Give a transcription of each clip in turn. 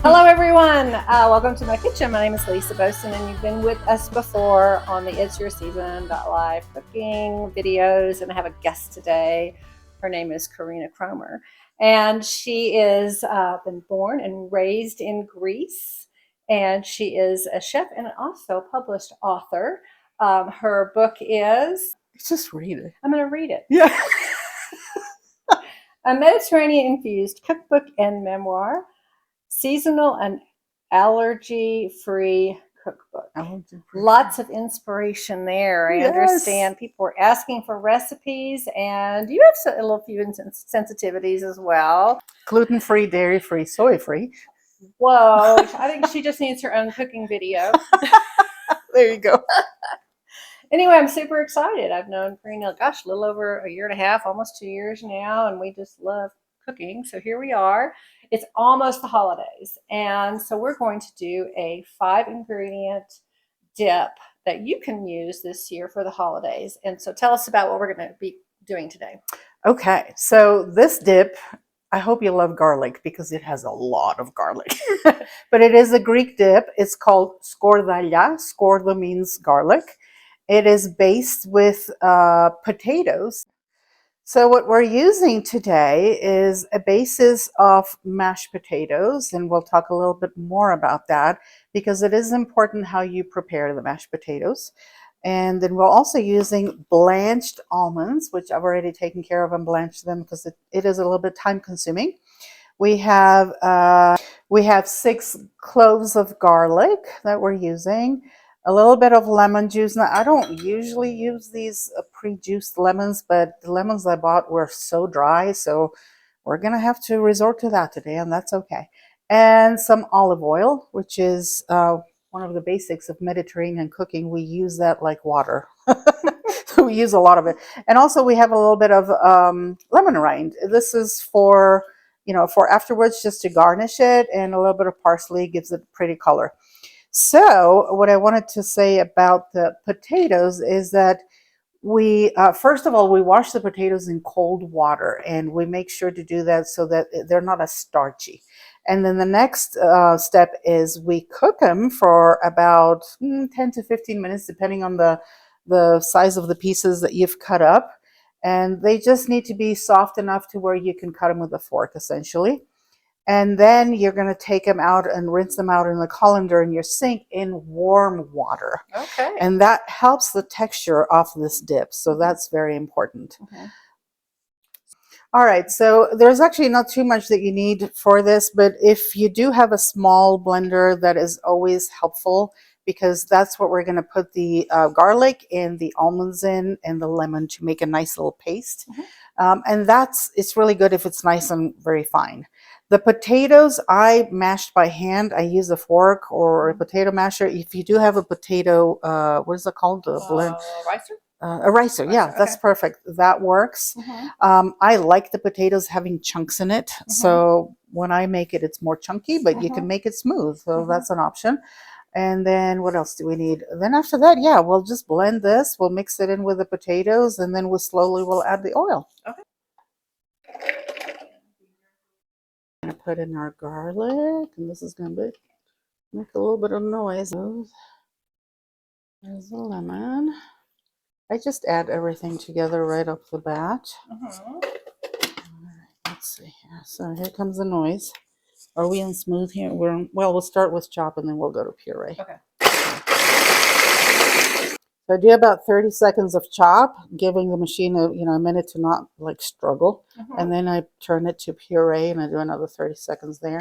Hello everyone, welcome to my kitchen. My name is Lisa Boson and you've been with us before on the It's Your Season live cooking videos, and I have a guest today. Her name is Karina Cromer and she is been born and raised in Greece, and she is a chef and also a published author. Her book is, Just read it. I'm going to read it. Yeah. A Mediterranean infused cookbook and memoir. Seasonal and allergy-free cookbook. Lots of inspiration there. I understand people are asking for recipes, and you have a little few sensitivities as well. Gluten-free, dairy-free, soy-free. Whoa, I think she just needs her own cooking video. There you go. Anyway, I'm super excited. I've known Karina, gosh, a little over a year and a half, almost 2 years now, and we just love cooking. So here we are. It's almost the holidays, and so we're going to do a 5-ingredient dip that you can use this year for the holidays. And so tell us about what we're going to be doing today. Okay, so this dip, I hope you love garlic because it has a lot of garlic. But it is a Greek dip. It's called Skordalia. Skorda means garlic. It is based with potatoes. So what we're using today is a basis of mashed potatoes, and we'll talk a little bit more about that because it is important how you prepare the mashed potatoes. And then we're also using blanched almonds, which I've already taken care of and blanched them because it is a little bit time consuming. We have 6 cloves of garlic that we're using. A little bit of lemon juice. Now, I don't usually use these pre-juiced lemons, but the lemons I bought were so dry, so we're going to have to resort to that today, and that's okay. And some olive oil, which is one of the basics of Mediterranean cooking. We use that like water. So we use a lot of it. And also we have a little bit of lemon rind. This is for, for afterwards, just to garnish it, and a little bit of parsley gives it a pretty color. So what I wanted to say about the potatoes is that we, first of all, we wash the potatoes in cold water, and we make sure to do that so that they're not as starchy. And then the next step is we cook them for about 10 to 15 minutes, depending on the size of the pieces that you've cut up. And they just need to be soft enough to where you can cut them with a fork, essentially. And then you're going to take them out and rinse them out in the colander in your sink in warm water. Okay. And that helps the texture of this dip. So that's very important. Okay. All right. So there's actually not too much that you need for this, but if you do have a small blender, that is always helpful because that's what we're going to put the garlic and the almonds in and the lemon to make a nice little paste. And it's really good if it's nice and very fine. The potatoes I mashed by hand. I use a fork or a potato masher. If you do have a potato, what is it called? Ricer? A ricer, yeah, okay. that's perfect. That works. I like the potatoes having chunks in it. So when I make it, it's more chunky, but you can make it smooth. So that's an option. And then what else do we need? Then after that, yeah, we'll just blend this. We'll mix it in with the potatoes, and then we'll add the oil. Okay. I'm going to put in our garlic, and this is going to make a little bit of noise. There's the lemon. I just add everything together right off the bat. All right, let's see here. So here comes the noise. Are we in smooth here? We'll start with chop, and then we'll go to puree. Okay. So I do about 30 seconds of chop, giving the machine a minute to not like struggle. And then I turn it to puree, and I do another 30 seconds there.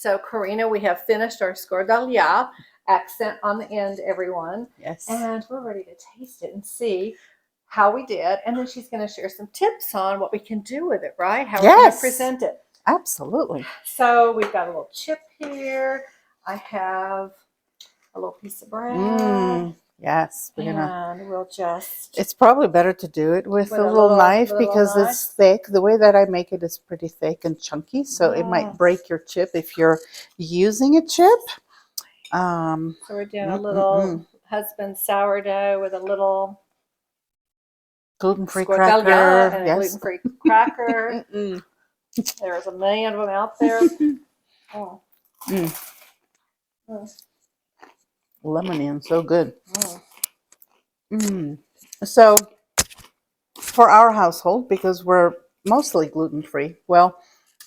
So, Karina, we have finished our Skordalia, accent on the end, everyone. Yes. And we're ready to taste it and see how we did. And then she's going to share some tips on what we can do with it, right? How we're going to present it. Absolutely. So, we've got a little chip here. I have a little piece of bread. Yes, And we'll just... It's probably better to do it with a little knife because it's thick. The way that I make it is pretty thick and chunky, so it might break your chip if you're using a chip. So we're doing a little husband sourdough with a little gluten-free cracker. And a gluten-free cracker. There's a million of them out there. Oh. Lemony and so good. So for our household, because we're mostly gluten-free, well,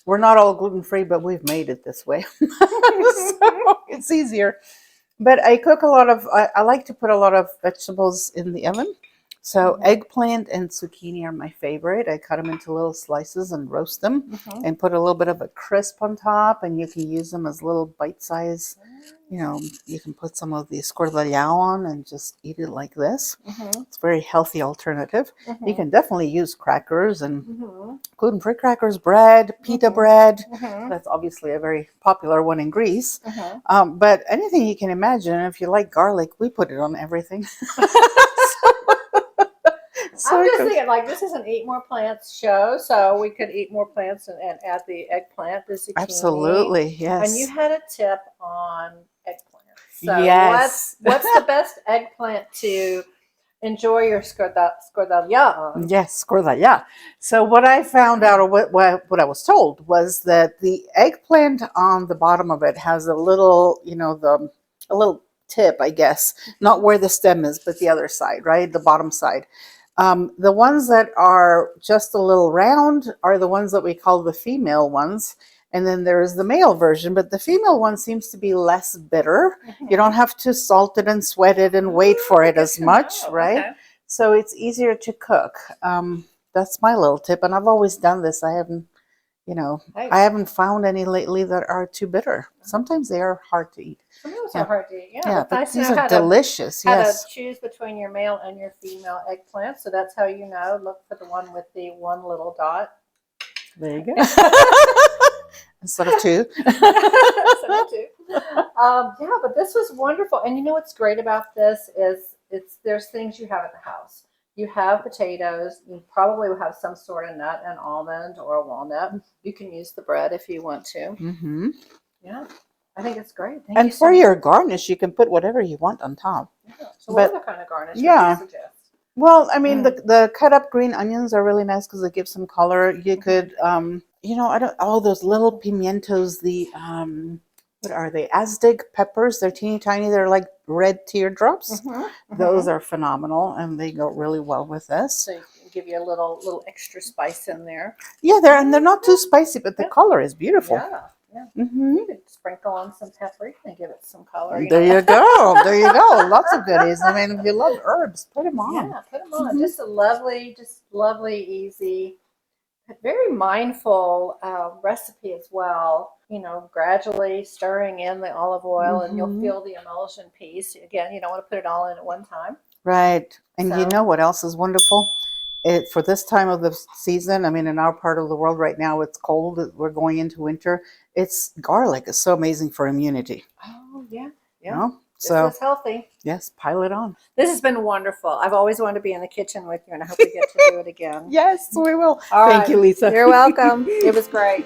we're not all gluten-free, but we've made it this way. So it's easier. But I cook a lot of, I like to put a lot of vegetables in the oven. So eggplant and zucchini are my favorite. I cut them into little slices and roast them and put a little bit of a crisp on top, and you can use them as little bite size. You know, you can put some of the Skordalia on and just eat it like this. It's a very healthy alternative. You can definitely use crackers and gluten-free crackers, bread, pita bread. That's obviously a very popular one in Greece. But anything you can imagine, if you like garlic, we put it on everything. I'm just thinking, like, this is an Eat More Plants show, so we could eat more plants and add the eggplant, the zucchini. Absolutely, yes. And you had a tip on eggplant. So yes. what's the best eggplant to enjoy your Skordalia on? Yes, Skordalia. So what I found out, or what I was told, was that the eggplant on the bottom of it has a little, a little tip, I guess, not where the stem is, but the other side, right? The bottom side. The ones that are just a little round are the ones that we call the female ones. And then there's the male version, but the female one seems to be less bitter. You don't have to salt it and sweat it and wait for it as much, right? Okay. So it's easier to cook. That's my little tip. And I've always done this. I haven't, I haven't found any lately that are too bitter. Sometimes they are hard to eat. Sometimes they're hard to eat, yeah. But these are delicious. How to choose between your male and your female eggplant. So that's how you know. Look for the one with the one little dot. There you go. Instead of two. Yeah, but this was wonderful. And you know what's great about this is there's things you have at the house. You have potatoes. You probably will have some sort of nut, an almond or a walnut. You can use the bread if you want to. Yeah, I think it's great. Thank and for your garnish, you can put whatever you want on top. Yeah. So what other kind of garnish would you suggest? Well, I mean, the cut up green onions are really nice because they give some color. You could, those little pimientos, what are they? Aztec peppers. They're teeny tiny. They're like red teardrops. Those are phenomenal, and they go really well with this. So you can give you a little extra spice in there. Yeah, they're not too spicy, but the color is beautiful. Yeah. You could sprinkle on some paprika and give it some color. There you go. There you go. Lots of goodies. I mean, if you love herbs, put them on. Yeah, put them on. Just a lovely, easy, very mindful recipe as well. Gradually stirring in the olive oil, and you'll feel the emulsion piece. Again, you don't want to put it all in at one time. Right. And you know what else is wonderful? For this time of the season, I mean, in our part of the world right now, it's cold. We're going into winter. Garlic is so amazing for immunity. Oh, yeah. So this is healthy. Yes, pile it on. This has been wonderful. I've always wanted to be in the kitchen with you, and I hope we get to do it again. Yes, we will. All Thank you, Lisa. You're welcome. It was great.